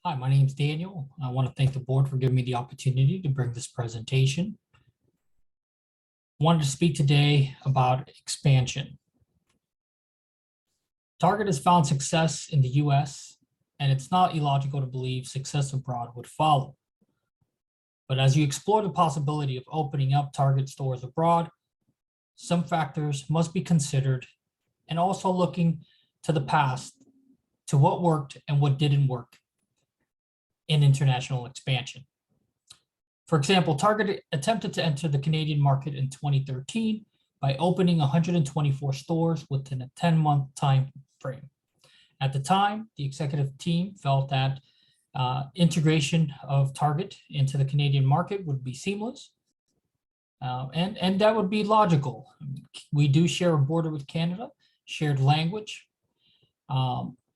Hi, my name is Daniel. I want to thank the board for giving me the opportunity to bring this presentation. I wanted to speak today about expansion. Target has found success in the US, and it's not illogical to believe success abroad would follow. But as you explore the possibility of opening up Target stores abroad, some factors must be considered, and also looking to the past, to what worked and what didn't work in international expansion. For example, Target attempted to enter the Canadian market in 2013 by opening 124 stores within a 10-month time frame. At the time, the executive team felt that integration of Target into the Canadian market would be seamless, and that would be logical. We do share a border with Canada, shared language.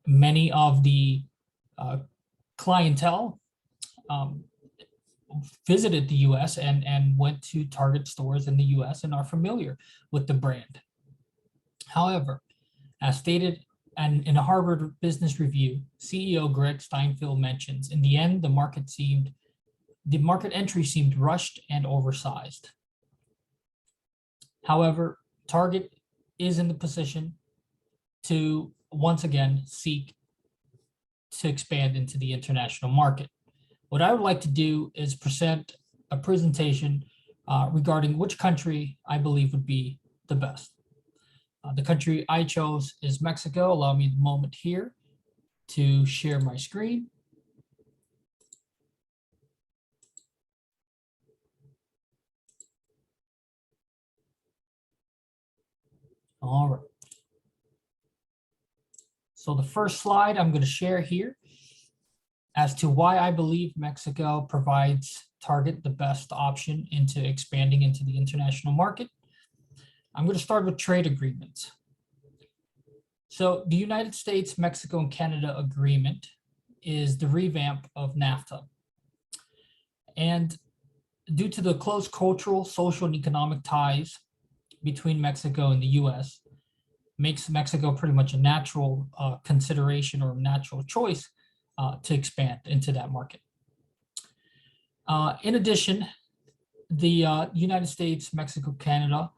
Many of the clientele visited the US and went to Target stores in the US and are familiar with the brand. However, as stated and in a Harvard Business Review, CEO Greg Steinfeld mentions, in the end, the market entry seemed rushed and oversized. However, Target is in the position to once again seek to expand into the international market. What I would like to do is present a presentation regarding which country I believe would be the best. The country I chose is Mexico. Allow me a moment here to share my screen. All right. So the first slide I'm going to share here as to why I believe Mexico provides Target the best option into expanding into the international market. I'm going to start with trade agreements. So the United States, Mexico, and Canada agreement is the revamp of NAFTA. And due to the close cultural, social, and economic ties between Mexico and the US, makes Mexico pretty much a natural consideration or natural choice to expand into that market. In addition, the United States, Mexico, Canada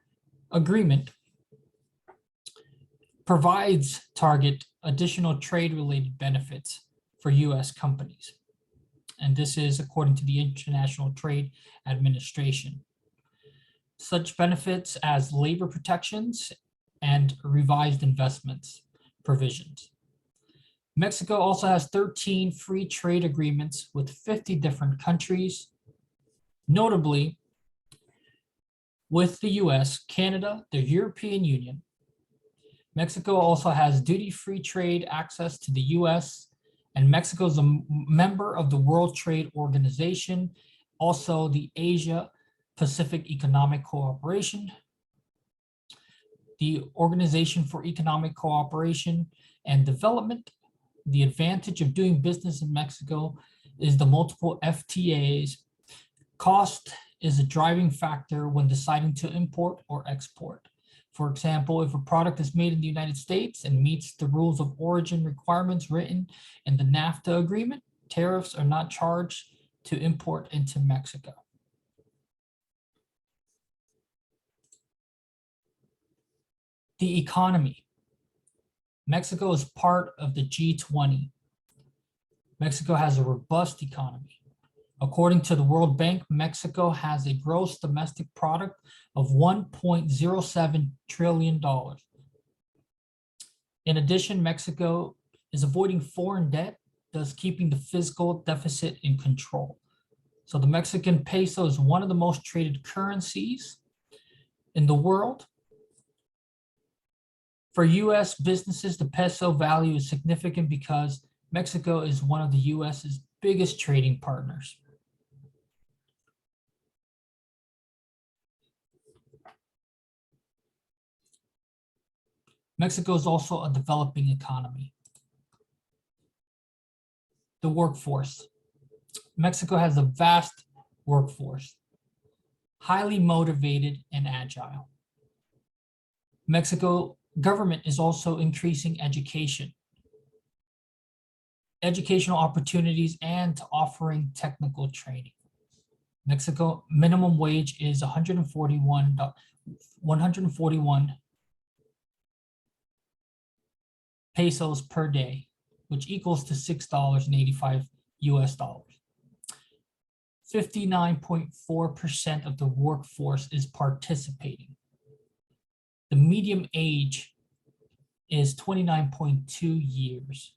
agreement provides Target additional trade-related benefits for US companies. And this is according to the International Trade Administration. Such benefits as labor protections and revised investments provisions. Mexico also has 13 free trade agreements with 50 different countries, notably with the US, Canada, the European Union. Mexico also has duty-free trade access to the US, and Mexico is a member of the World Trade Organization, also the Asia Pacific Economic Cooperation, the Organization for Economic Cooperation and Development. The advantage of doing business in Mexico is the multiple FTAs. Cost is a driving factor when deciding to import or export. For example, if a product is made in the United States and meets the rules of origin requirements written in the NAFTA agreement, tariffs are not charged to import into Mexico. The economy. Mexico is part of the G20. Mexico has a robust economy. According to the World Bank, Mexico has a gross domestic product of $1.07 trillion. In addition, Mexico is avoiding foreign debt, thus keeping the fiscal deficit in control. So the Mexican peso is one of the most traded currencies in the world. For US businesses, the peso value is significant because Mexico is one of the US's biggest trading partners. Mexico is also a developing economy. The workforce. Mexico has a vast workforce, highly motivated and agile. Mexico government is also increasing education. educational opportunities, and to offering technical training. Mexico minimum wage is 141 pesos per day, which equals to $6.85 US. 59.4% of the workforce is participating. The median age is 29.2 years,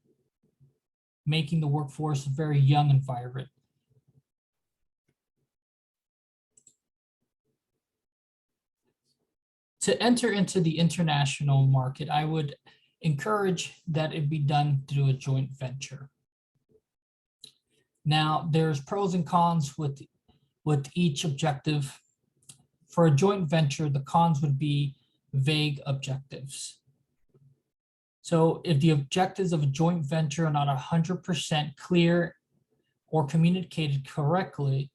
making the workforce very young and vibrant. To enter into the international market, I would encourage that it be done through a joint venture. Now, there's pros and cons with each objective. For a joint venture, the cons would be vague objectives. So if the objectives of a joint venture are not 100% clear or communicated correctly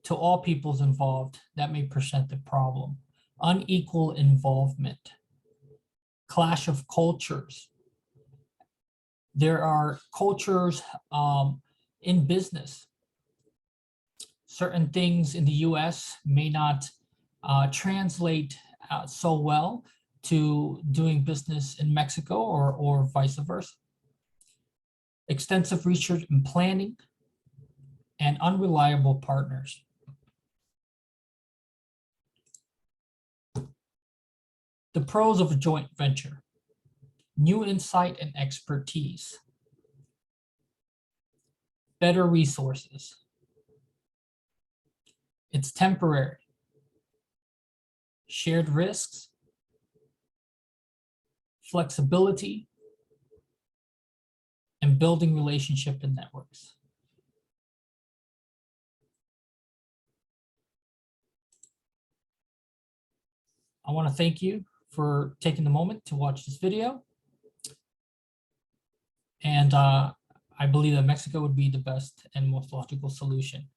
to all peoples involved, that may present a problem. Unequal involvement, clash of cultures. There are cultures in business. Certain things in the US may not translate so well to doing business in Mexico or vice versa. Extensive research and planning, and unreliable partners. The pros of a joint venture: new insight and expertise, better resources. It's temporary. Shared risks, flexibility, and building relationship and networks. I want to thank you for taking the moment to watch this video. And I believe that Mexico would be the best and most logical solution.